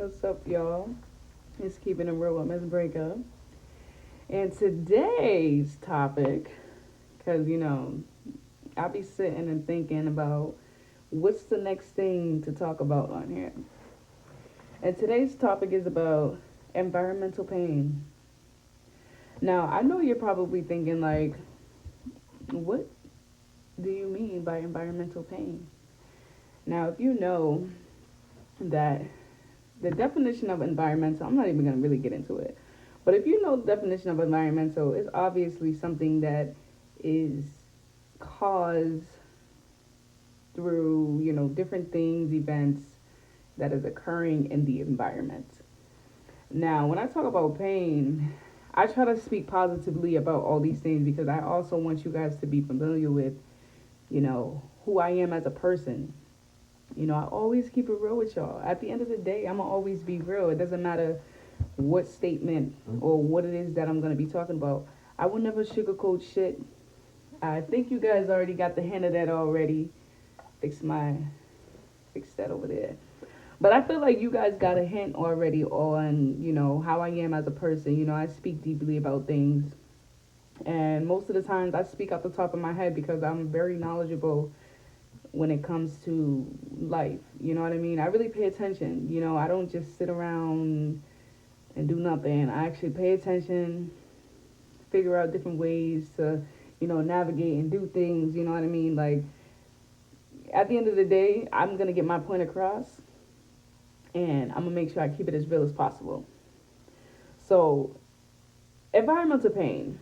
What's up, y'all? It's Keeping It Real with Miss Breakup. And today's topic, because, I'll be sitting and thinking about what's the next thing to talk about on here. And today's topic is about environmental pain. Now, I know you're probably thinking, like, what do you mean by environmental pain? Now, if you know that the definition of environmental, I'm not even going to really get into it. But if you know the definition of environmental, it's obviously something that is caused through, different things, events that is occurring in the environment. Now, when I talk about pain, I try to speak positively about all these things because I also want you guys to be familiar with, who I am as a person. I always keep it real with y'all. At the end of the day, I'm going to always be real. It doesn't matter what statement or what it is that I'm going to be talking about. I will never sugarcoat shit. I think you guys already got the hint of that already. Fix that over there. But I feel like you guys got a hint already on, how I am as a person. I speak deeply about things. And most of the times I speak off the top of my head because I'm very knowledgeable when it comes to life. You know what I mean? I really pay attention. I don't just sit around and do nothing. I actually pay attention, figure out different ways to, navigate and do things. You know what I mean? Like, at the end of the day, I'm going to get my point across and I'm going to make sure I keep it as real as possible. So, environmental pain.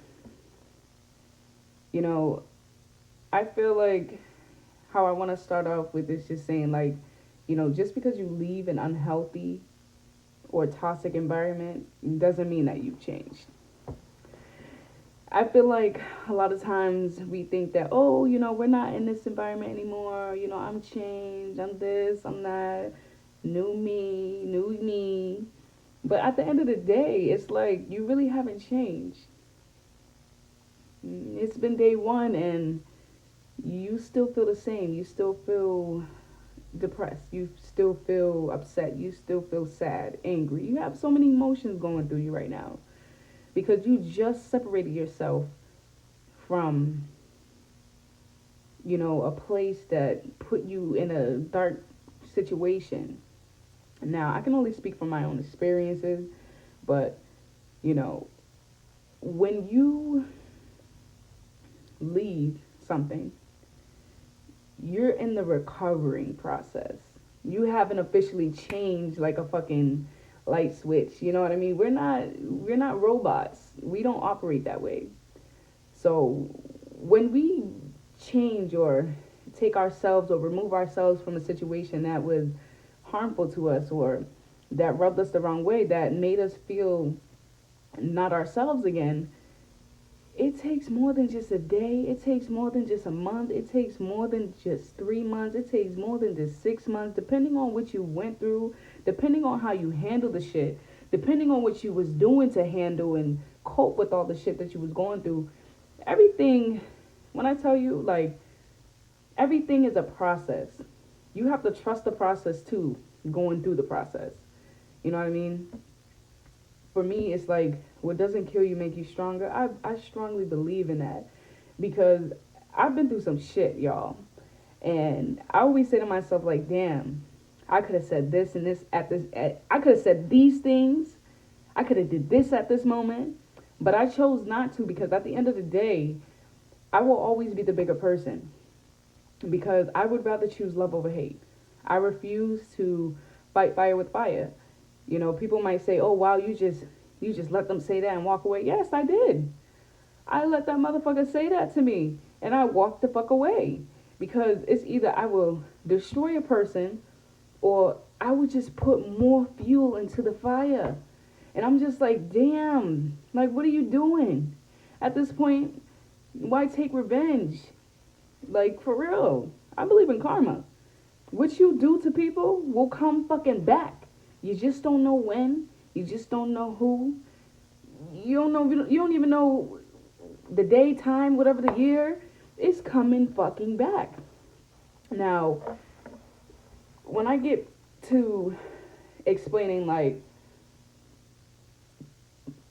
I feel like how I want to start off with is just saying, like, just because you leave an unhealthy or toxic environment doesn't mean that you've changed. I feel like a lot of times we think that, oh, we're not in this environment anymore. I'm changed. I'm this. I'm that. New me. New me. But at the end of the day, it's like you really haven't changed. It's been day one and you still feel the same. You still feel depressed. You still feel upset. You still feel sad, angry. You have so many emotions going through you right now because you just separated yourself from, a place that put you in a dark situation. Now, I can only speak from my own experiences, but, when you leave something, you're in the recovering process. You haven't officially changed like a fucking light switch. You know what I mean? We're not robots. We don't operate that way. So when we change or take ourselves or remove ourselves from a situation that was harmful to us or that rubbed us the wrong way, that made us feel not ourselves again, it takes more than just a day. It takes more than just a month. It takes more than just 3 months. It takes more than just 6 months, depending on what you went through, depending on how you handled the shit, depending on what you was doing to handle and cope with all the shit that you was going through. Everything, when I tell you, like, everything is a process. You have to trust the process too, going through the process. You know what I mean? For me, it's like what doesn't kill you make you stronger. I strongly believe in that because I've been through some shit, y'all. And I always say to myself, like, damn, I could have said this and this I could have said these things. I could have did this at this moment. But I chose not to because at the end of the day, I will always be the bigger person because I would rather choose love over hate. I refuse to fight fire with fire. People might say, "Oh, wow, you just let them say that and walk away." Yes, I did. I let that motherfucker say that to me, and I walked the fuck away because it's either I will destroy a person or I would just put more fuel into the fire. And I'm just like, damn, like, what are you doing? At this point, why take revenge? Like, for real. I believe in karma. What you do to people will come fucking back. You just don't know when. You just don't know who. You don't know. You don't even know the day, time, whatever the year. It's coming fucking back. Now, when I get to explaining like,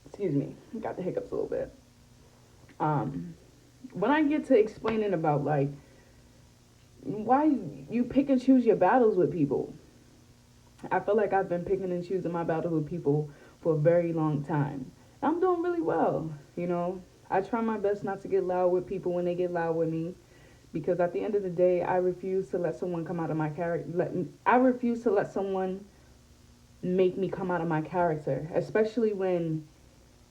excuse me, got the hiccups a little bit. Um, when I get to explaining about like why you pick and choose your battles with people, I feel like I've been picking and choosing my battles with people for a very long time. I'm doing really well, you know. I try my best not to get loud with people when they get loud with me, because at the end of the day, I refuse to let someone come out of my character. I refuse to let someone make me come out of my character, especially when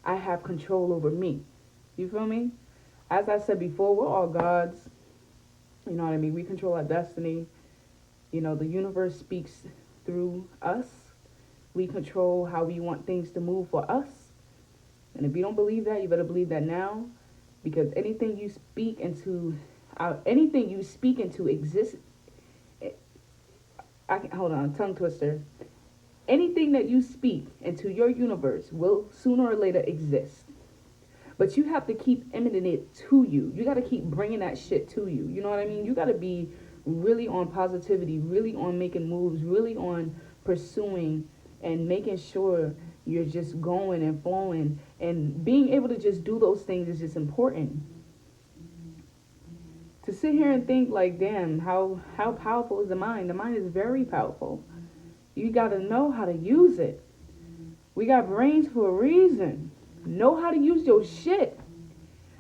I have control over me. You feel me? As I said before, we're all gods. You know what I mean? We control our destiny. You know, the universe speaks through us. We control how we want things to move for us. And if you don't believe that, you better believe that now, because anything you speak into exists. Hold on, tongue twister. Anything that you speak into your universe will sooner or later exist. But you have to keep emanating it to you. You got to keep bringing that shit to you. You know what I mean? You got to be really on positivity, really on making moves, really on pursuing and making sure you're just going and flowing. And being able to just do those things is just important. To sit here and think like, damn, how powerful is the mind? The mind is very powerful. You got to know how to use it. We got brains for a reason. Know how to use your shit.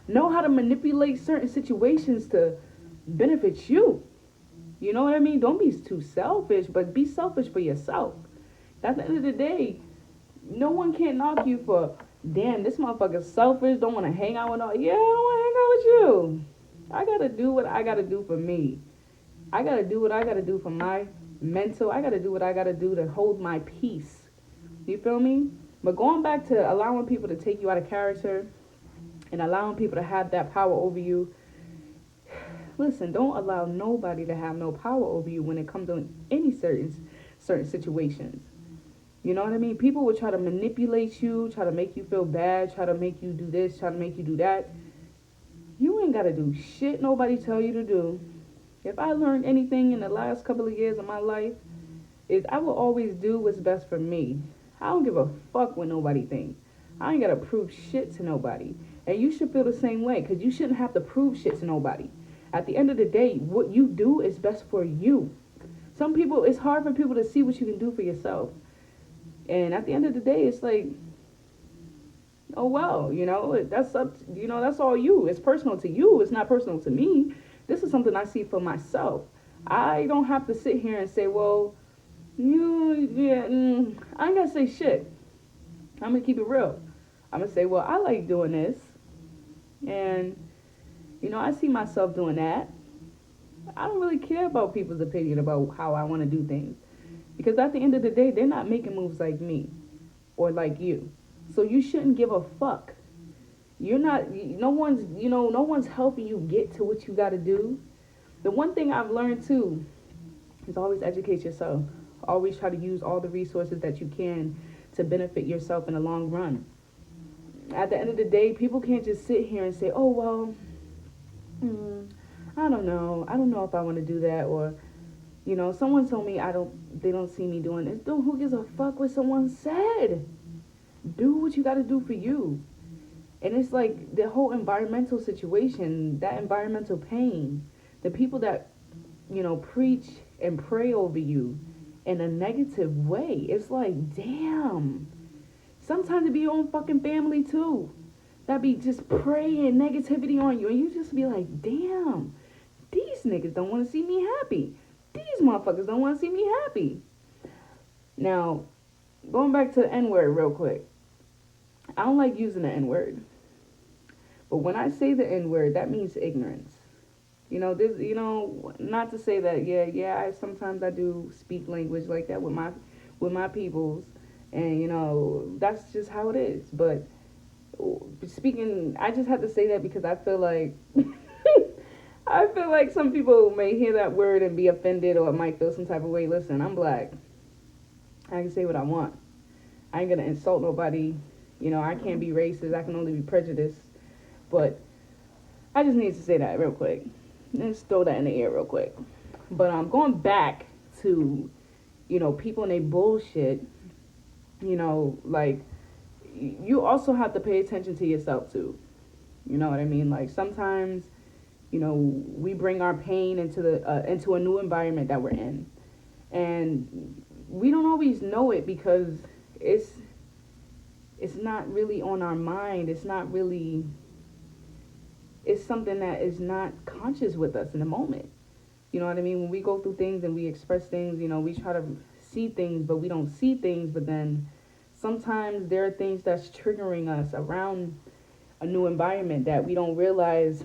Know how to manipulate certain situations to benefit you. You know what I mean? Don't be too selfish, but be selfish for yourself. At the end of the day, no one can knock you for, damn, this motherfucker's selfish, don't want to hang out with all. Yeah, I don't want to hang out with you. I got to do what I got to do for me. I got to do what I got to do for my mental. I got to do what I got to do to hold my peace. You feel me? But going back to allowing people to take you out of character and allowing people to have that power over you, listen, don't allow nobody to have no power over you when it comes to any certain situations. You know what I mean? People will try to manipulate you, try to make you feel bad, try to make you do this, try to make you do that. You ain't got to do shit nobody tell you to do. If I learned anything in the last couple of years of my life, is I will always do what's best for me. I don't give a fuck what nobody thinks. I ain't got to prove shit to nobody. And you should feel the same way, because you shouldn't have to prove shit to nobody. At the end of the day, what you do is best for you. Some people, it's hard for people to see what you can do for yourself. And at the end of the day, it's like, oh well, you know, that's up, you know, that's all you. It's personal to you. It's not personal to me. This is something I see for myself. I don't have to sit here and say, well, I ain't gotta say shit. I'm gonna keep it real. I'm gonna say, well, I like doing this, and you know, I see myself doing that. I don't really care about people's opinion about how I want to do things, because at the end of the day, they're not making moves like me or like you. So you shouldn't give a fuck. You're not. No one's helping you get to what you got to do. The one thing I've learned too is always educate yourself. Always try to use all the resources that you can to benefit yourself in the long run. At the end of the day, people can't just sit here and say, oh, well, I don't know. I don't know if I want to do that. Or, you know, someone told me they don't see me doing this. Dude, who gives a fuck what someone said? Do what you got to do for you. And it's like the whole environmental situation, that environmental pain, the people that, you know, preach and pray over you in a negative way. It's like, damn. Sometimes it be your own fucking family too. That be just praying negativity on you. And you just be like, damn, these niggas don't want to see me happy. These motherfuckers don't want to see me happy. Now, going back to the N-word real quick. I don't like using the N-word. But when I say the N-word, that means ignorance. You know, this, you know, not to say that, sometimes I do speak language like that with my peoples, and you know, that's just how it is. But speaking, I just have to say that because I feel like some people may hear that word and be offended or might feel some type of way. Listen, I'm black. I can say what I want. I ain't gonna insult nobody. You know, I can't be racist. I can only be prejudiced. But I just need to say that real quick. Let's throw that in the air real quick. But I'm going back to, you know, people and they bullshit Like, you also have to pay attention to yourself too. You know what I mean? Like, sometimes, we bring our pain into a new environment that we're in, and we don't always know it because it's it's not really on our mind. It's something that is not conscious with us in the moment. You know what I mean? When we go through things and we express things, we try to see things, but we don't see things. But then sometimes there are things that's triggering us around a new environment that we don't realize,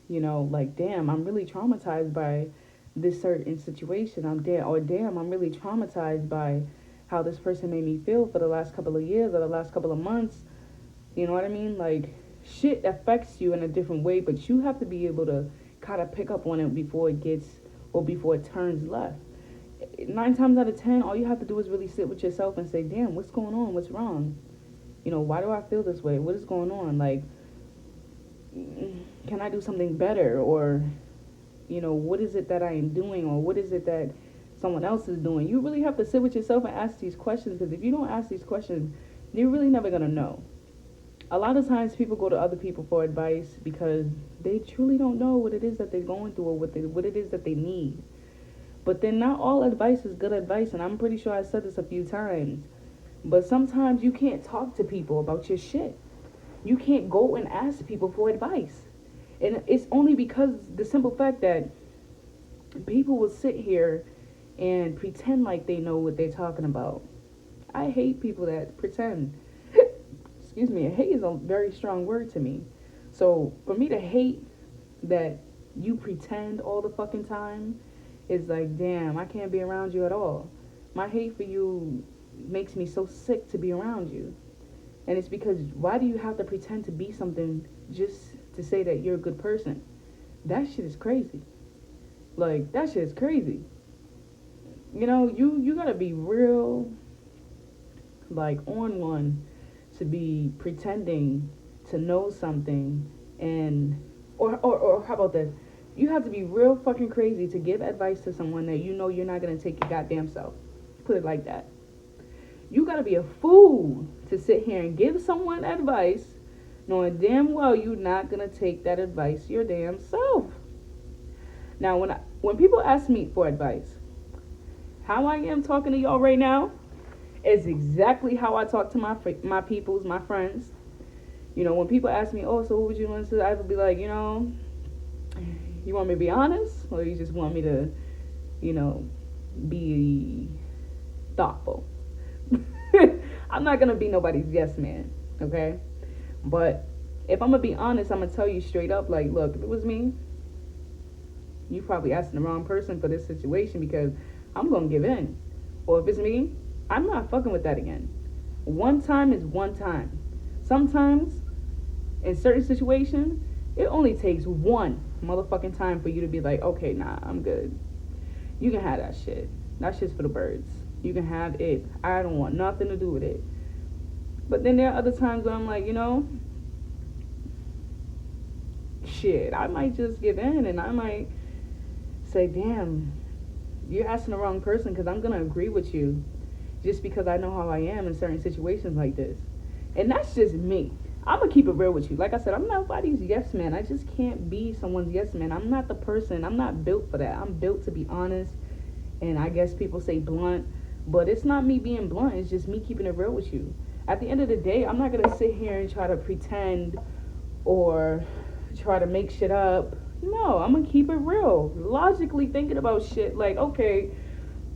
like, damn, I'm really traumatized by this certain situation. Damn, I'm really traumatized by how this person made me feel for the last couple of years or the last couple of months. You know what I mean? Like, shit affects you in a different way, but you have to be able to kind of pick up on it before it turns left. 9 times out of 10, all you have to do is really sit with yourself and say, damn, what's going on? What's wrong? Why do I feel this way? What is going on? Like, can I do something better? Or, what is it that I am doing? Or what is it that someone else is doing? You really have to sit with yourself and ask these questions, because if you don't ask these questions, you're really never going to know. A lot of times people go to other people for advice because they truly don't know what it is that they're going through or what it is that they need. But then not all advice is good advice, and I'm pretty sure I said this a few times. But sometimes you can't talk to people about your shit. You can't go and ask people for advice. And it's only because the simple fact that people will sit here and pretend like they know what they're talking about. I hate people that pretend. Excuse me, hate is a very strong word to me. So for me to hate that you pretend all the fucking time is like, damn, I can't be around you at all. My hate for you makes me so sick to be around you. And it's because, why do you have to pretend to be something just to say that you're a good person? That shit is crazy. Like, that shit is crazy. You gotta be real, like, on one to be pretending to know something, or how about this? You have to be real fucking crazy to give advice to someone that you're not gonna take your goddamn self. Put it like that. You gotta be a fool to sit here and give someone advice knowing damn well you're not gonna take that advice your damn self. Now, when people ask me for advice, how I am talking to y'all right now is exactly how I talk to my peoples, my friends. When people ask me, oh, so what would you want to say? I would be like, you want me to be honest, or you just want me to, be thoughtful? I'm not gonna be nobody's yes man, okay? But if I'm gonna be honest, I'm gonna tell you straight up, like, look, if it was me, you probably asking the wrong person for this situation, because I'm gonna give in. Or if it's me, I'm not fucking with that again. One time is one time. Sometimes, in certain situations, it only takes one motherfucking time for you to be like, okay, nah, I'm good. You can have that shit. That shit's for the birds. You can have it. I don't want nothing to do with it. But then there are other times where I'm like, shit, I might just give in, and I might say, damn, you're asking the wrong person, because I'm going to agree with you just because I know how I am in certain situations like this. And that's just me. I'm going to keep it real with you. Like I said, I'm nobody's yes man. I just can't be someone's yes man. I'm not the person. I'm not built for that. I'm built to be honest. And I guess people say blunt. But it's not me being blunt. It's just me keeping it real with you. At the end of the day, I'm not going to sit here and try to pretend or try to make shit up. No, I'm going to keep it real. Logically thinking about shit like, okay,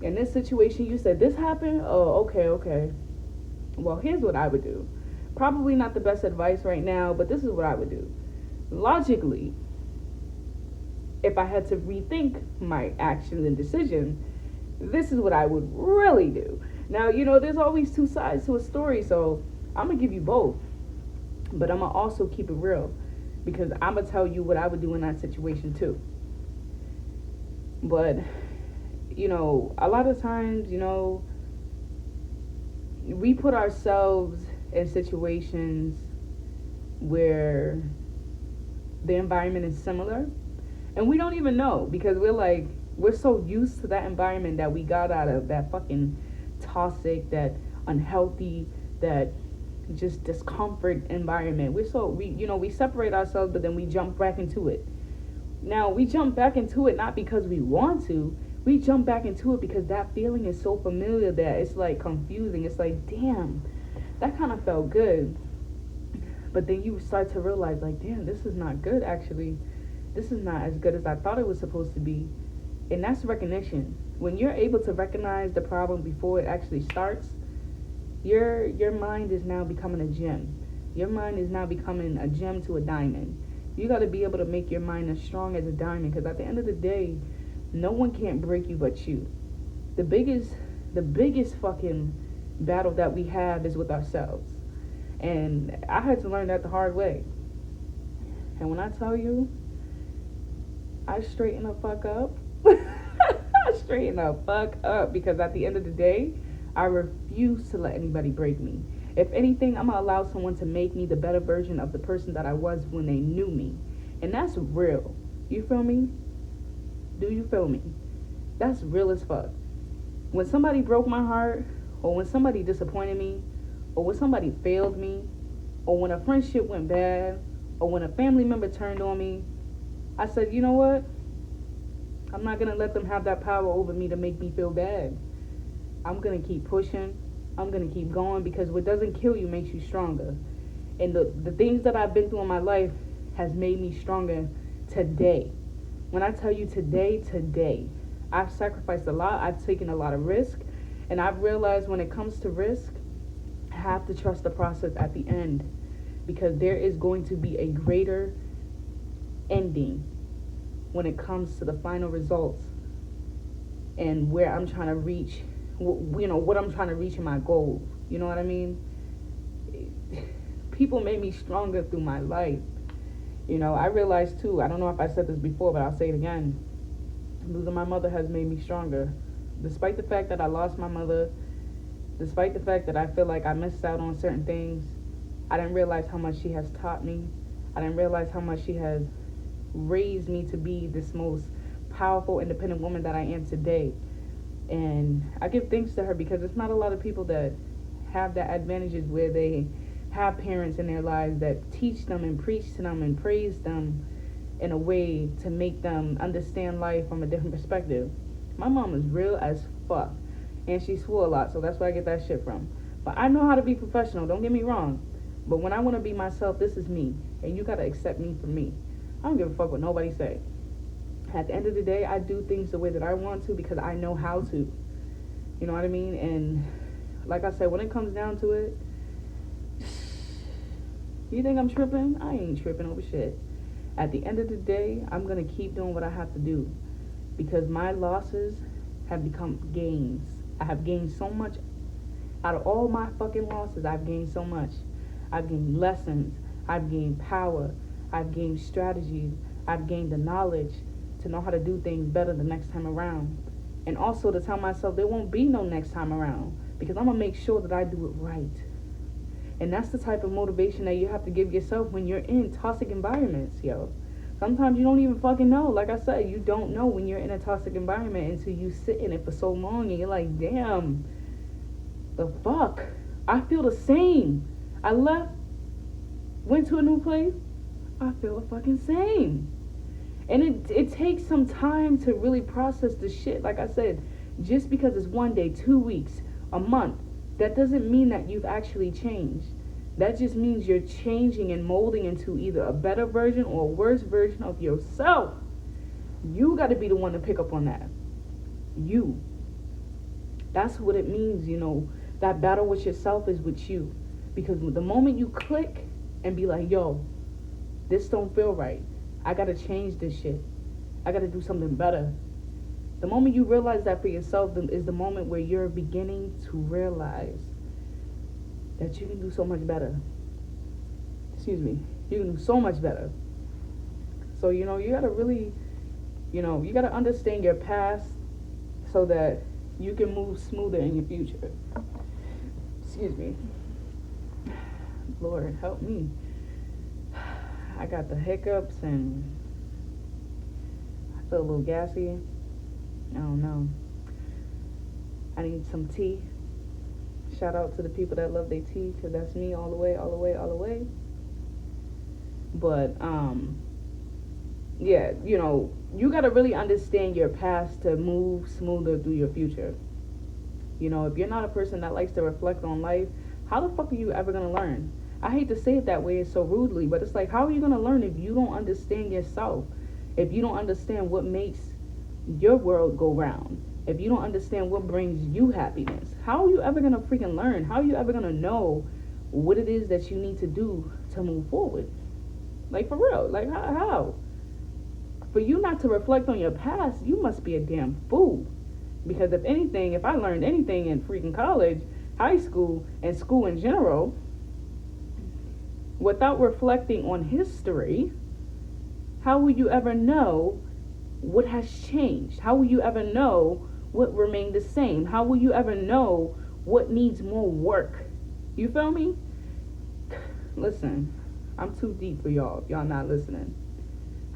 in this situation, you said this happened. Oh, okay. Well, here's what I would do. Probably not the best advice right now, but this is what I would do. Logically, if I had to rethink my actions and decisions, this is what I would really do. Now, there's always two sides to a story, so I'm going to give you both. But I'm going to also keep it real, because I'm going to tell you what I would do in that situation too. But, a lot of times, we put ourselves in situations where the environment is similar, and we don't even know, because we're so used to that environment that we got out of, that fucking toxic, that unhealthy, that just discomfort environment. We separate ourselves, but then we jump back into it. Now we jump back into it not because we want to. We jump back into it because that feeling is so familiar that it's like confusing. It's like, damn, that kind of felt good. But then you start to realize, like, damn, this is not good actually. This is not as good as I thought it was supposed to be. And that's recognition. When you're able to recognize the problem before it actually starts, your mind is now becoming a gem. Your mind is now becoming a gem to a diamond. You got to be able to make your mind as strong as a diamond, because at the end of the day, no one can't break you but you. The biggest fucking battle that we have is with ourselves. And I had to learn that the hard way. And when I tell you, I straighten the fuck up. I straighten the fuck up, because at the end of the day, I refuse to let anybody break me. If anything, I'm gonna allow someone to make me the better version of the person that I was when they knew me. And that's real. You feel me? Do you feel me? That's real as fuck. When somebody broke my heart, or when somebody disappointed me, or when somebody failed me, or when a friendship went bad, or when a family member turned on me, I said, you know what? I'm not gonna let them have that power over me to make me feel bad. I'm gonna keep pushing. I'm gonna keep going, because what doesn't kill you makes you stronger. And the things that I've been through in my life has made me stronger today. When I tell you today, I've sacrificed a lot. I've taken a lot of risk. And I've realized when it comes to risk, I have to trust the process at the end, because there is going to be a greater ending when it comes to the final results and where I'm trying to reach, what I'm trying to reach in my goals. You know what I mean? People made me stronger through my life. I realized too, I don't know if I said this before, but I'll say it again. Losing my mother has made me stronger. Despite the fact that I lost my mother, despite the fact that I feel like I missed out on certain things, I didn't realize how much she has taught me. I didn't realize how much she has raised me to be this most powerful, independent woman that I am today. And I give thanks to her, because it's not a lot of people that have that advantages where they have parents in their lives that teach them and preach to them and praise them in a way to make them understand life from a different perspective. My mom is real as fuck, and she swore a lot, so that's where I get that shit from. But I know how to be professional, don't get me wrong. But when I want to be myself, this is me, and you gotta accept me for me. I don't give a fuck what nobody say. At the end of the day, I do things the way that I want to, because I know how to. You know what I mean? And like I said, when it comes down to it, you think I'm tripping? I ain't tripping over shit. At the end of the day, I'm going to keep doing what I have to do, because my losses have become gains. I have gained so much. Out of all my fucking losses, I've gained so much. I've gained lessons. I've gained power. I've gained strategies. I've gained the knowledge to know how to do things better the next time around. And also to tell myself there won't be no next time around, because I'm going to make sure that I do it right. And that's the type of motivation that you have to give yourself when you're in toxic environments, yo. Sometimes you don't even fucking know. Like I said, you don't know when you're in a toxic environment until you sit in it for so long and you're like, damn, the fuck? I feel the same. I left, went to a new place, I feel the fucking same. And it takes some time to really process the shit. Like I said, just because it's 1 day, 2 weeks, a month, that doesn't mean that you've actually changed. That just means you're changing and molding into either a better version or a worse version of yourself. You got to be the one to pick up on that. You. That's what it means, that battle with yourself is with you. Because the moment you click and be like, yo, this don't feel right. I got to change this shit. I got to do something better. The moment you realize that for yourself is the moment where you're beginning to realize that you can do so much better. Excuse me. You can do so much better. So, you got to really, you got to understand your past so that you can move smoother in your future. Excuse me. Lord, help me. I got the hiccups and I feel a little gassy. I don't know. I need some tea. Shout out to the people that love their tea, because that's me all the way, all the way, all the way. But, yeah, you got to really understand your past to move smoother through your future. If you're not a person that likes to reflect on life, how the fuck are you ever going to learn? I hate to say it that way, so rudely, but it's like, how are you going to learn if you don't understand yourself? If you don't understand what makes your world go round? If you don't understand what brings you happiness? How are you ever going to freaking learn? How are you ever going to know what it is that you need to do to move forward? Like, for real. Like, how? For you not to reflect on your past, you must be a damn fool. Because if anything, if I learned anything in freaking college, high school, and school in general, without reflecting on history, how will you ever know what has changed? How will you ever know what remained the same? How will you ever know what needs more work? You feel me? Listen, I'm too deep for y'all. Y'all not listening.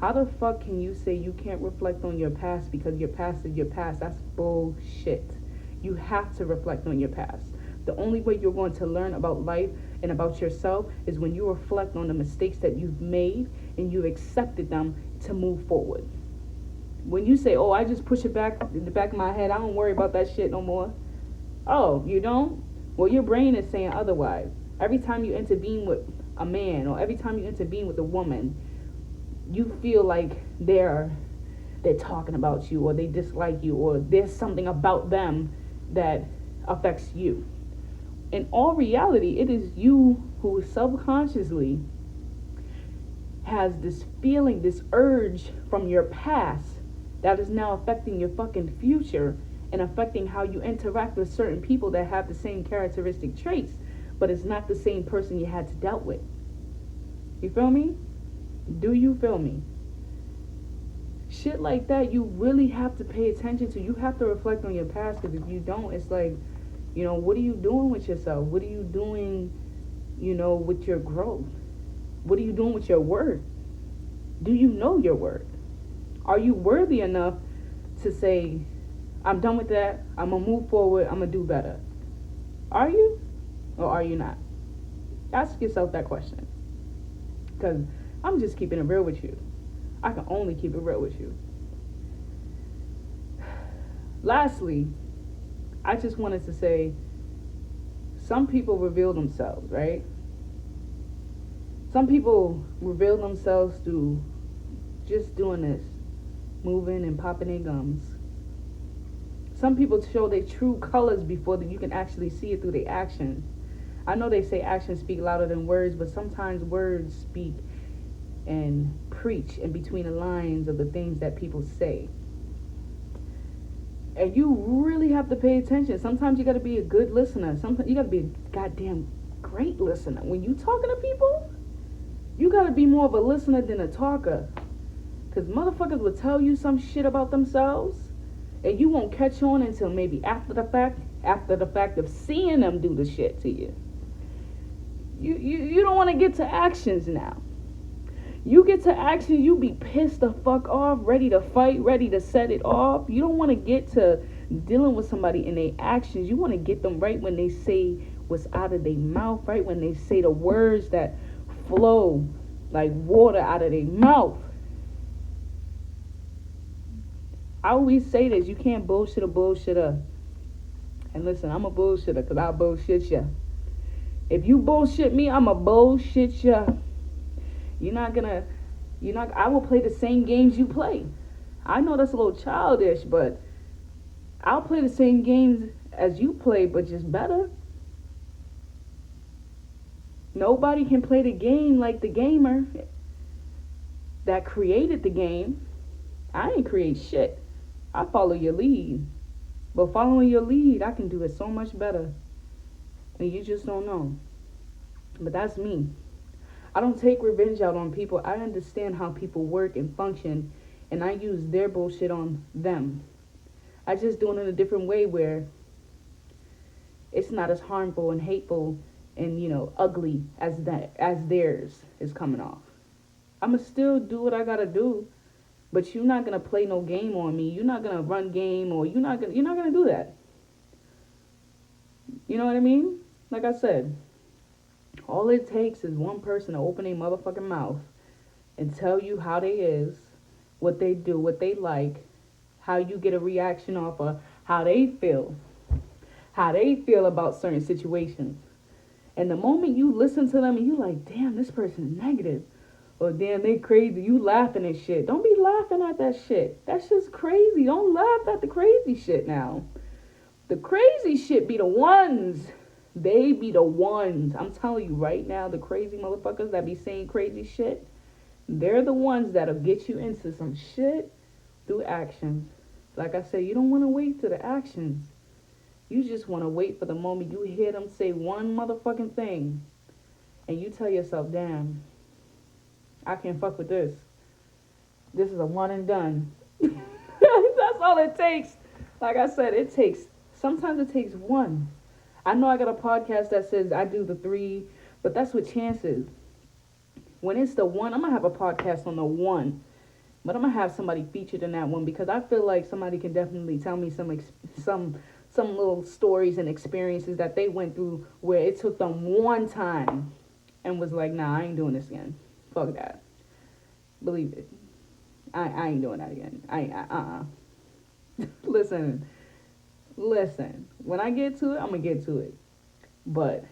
How the fuck can you say you can't reflect on your past because your past is your past? That's bullshit. You have to reflect on your past. The only way you're going to learn about life and about yourself is when you reflect on the mistakes that you've made and you accepted them to move forward. When you say, oh, I just push it back in the back of my head, I don't worry about that shit no more. Oh, you don't? Well, your brain is saying otherwise. Every time you intervene with a man or every time you intervene with a woman, you feel like they're talking about you or they dislike you or there's something about them that affects you. In all reality, it is you who subconsciously has this feeling, this urge from your past that is now affecting your fucking future and affecting how you interact with certain people that have the same characteristic traits, but it's not the same person you had to deal with. You feel me? Do you feel me? Shit like that, you really have to pay attention to. You have to reflect on your past, because if you don't, it's like, what are you doing with yourself? What are you doing, with your growth? What are you doing with your worth? Do you know your worth? Are you worthy enough to say, I'm done with that, I'm going to move forward, I'm going to do better? Are you? Or are you not? Ask yourself that question. Because I'm just keeping it real with you. I can only keep it real with you. Lastly, I just wanted to say, some people reveal themselves, right? Some people reveal themselves through just doing this, moving and popping their gums. Some people show their true colors before you can actually see it through their actions. I know they say actions speak louder than words, but sometimes words speak and preach in between the lines of the things that people say. And you really have to pay attention. Sometimes you got to be a good listener. Sometimes you got to be a goddamn great listener. When you talking to people, you got to be more of a listener than a talker. Because motherfuckers will tell you some shit about themselves, and you won't catch on until maybe after the fact of seeing them do the shit to you. You don't want to get to actions now. You get to action, you be pissed the fuck off, ready to fight, ready to set it off. You don't want to get to dealing with somebody in their actions. You want to get them right when they say what's out of their mouth, right when they say the words that flow like water out of their mouth. I always say this, you can't bullshit a bullshitter. And listen, I'm a bullshitter because I'll bullshit ya. If you bullshit me, I'm a bullshit ya. I will play the same games you play. I know that's a little childish, but I'll play the same games as you play, but just better. Nobody can play the game like the gamer that created the game. I ain't create shit. I follow your lead. But following your lead, I can do it so much better. And you just don't know. But that's me. I don't take revenge out on people. I understand how people work and function, and I use their bullshit on them. I just do it in a different way where it's not as harmful and hateful and ugly as theirs is coming off. I'ma still do what I gotta do, but you're not gonna play no game on me. You're not gonna run game, or you're not gonna do that. You know what I mean? Like I said, all it takes is one person to open a motherfucking mouth and tell you how they is, what they do, what they like, how you get a reaction off of how they feel about certain situations. And the moment you listen to them and you like, damn, this person's negative, or damn, they crazy, you laughing at shit. Don't be laughing at that shit. That's just crazy. Don't laugh at the crazy shit now. The crazy shit be the ones. They be the ones. I'm telling you right now, the crazy motherfuckers that be saying crazy shit, they're the ones that'll get you into some shit through actions. Like I said, you don't want to wait to the actions. You just want to wait for the moment you hear them say one motherfucking thing and you tell yourself, damn, I can't fuck with this. This is a one and done. That's all it takes. Like I said, sometimes it takes one. I know I got a podcast that says I do the 3, but that's with chances. When it's the one, I'm going to have a podcast on the one. But I'm going to have somebody featured in that one because I feel like somebody can definitely tell me some little stories and experiences that they went through where it took them one time and was like, nah, I ain't doing this again. Fuck that. Believe it. I ain't doing that again. Listen. When I get to it, I'm going to get to it. But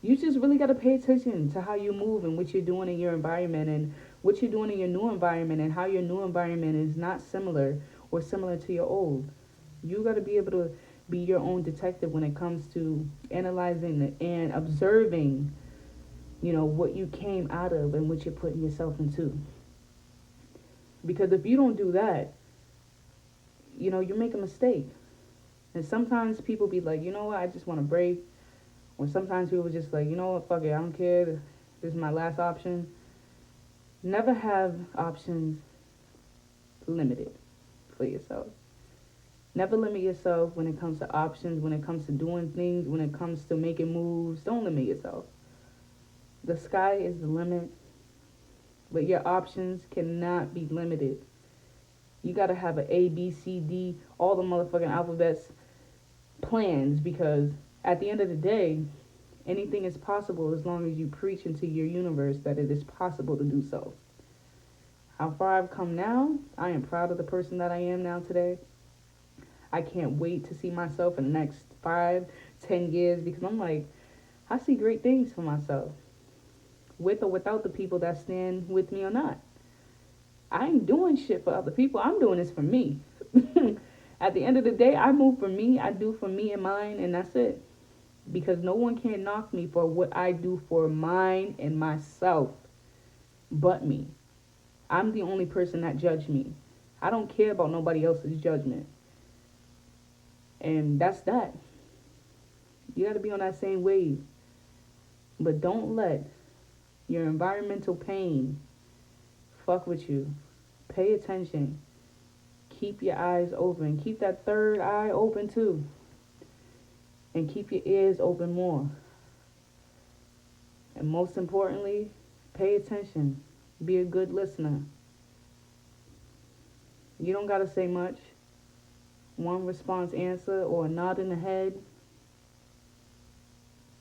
you just really got to pay attention to how you move and what you're doing in your environment and what you're doing in your new environment and how your new environment is not similar or similar to your old. You got to be able to be your own detective when it comes to analyzing and observing, what you came out of and what you're putting yourself into. Because if you don't do that, you make a mistake. And sometimes people be like, you know what, I just want to break. Or sometimes people just like, you know what, fuck it, I don't care. This is my last option. Never have options limited for yourself. Never limit yourself when it comes to options, when it comes to doing things, when it comes to making moves. Don't limit yourself. The sky is the limit, but your options cannot be limited. You got to have an A, B, C, D, all the motherfucking alphabets plans because at the end of the day, anything is possible as long as you preach into your universe that it is possible to do so. How far I've come now, I am proud of the person that I am now today. I can't wait to see myself in the next 5, 10 years because I'm like, I see great things for myself. With or without the people that stand with me or not. I ain't doing shit for other people. I'm doing this for me. At the end of the day, I move for me. I do for me and mine, and that's it. Because no one can knock me for what I do for mine and myself but me. I'm the only person that judge me. I don't care about nobody else's judgment. And that's that. You got to be on that same wave. But don't let your environmental pain fuck with you. Pay attention. Keep your eyes open. Keep that third eye open too. And keep your ears open more. And most importantly, pay attention. Be a good listener. You don't got to say much. One response answer or a nod in the head.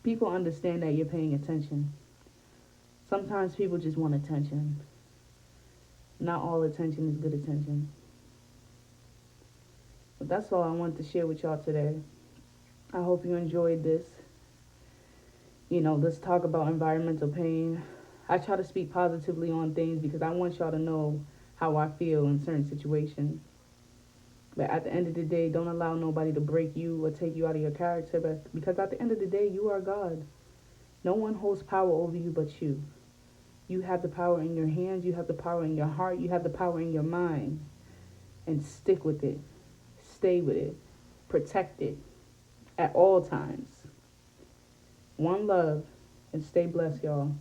People understand that you're paying attention. Sometimes people just want attention. Not all attention is good attention. But that's all I wanted to share with y'all today. I hope you enjoyed this. Let's talk about environmental pain. I try to speak positively on things because I want y'all to know how I feel in certain situations. But at the end of the day, don't allow nobody to break you or take you out of your character. Because at the end of the day, you are God. No one holds power over you but you. You have the power in your hands. You have the power in your heart. You have the power in your mind. And stick with it. Stay with it. Protect it at all times. One love and stay blessed, y'all.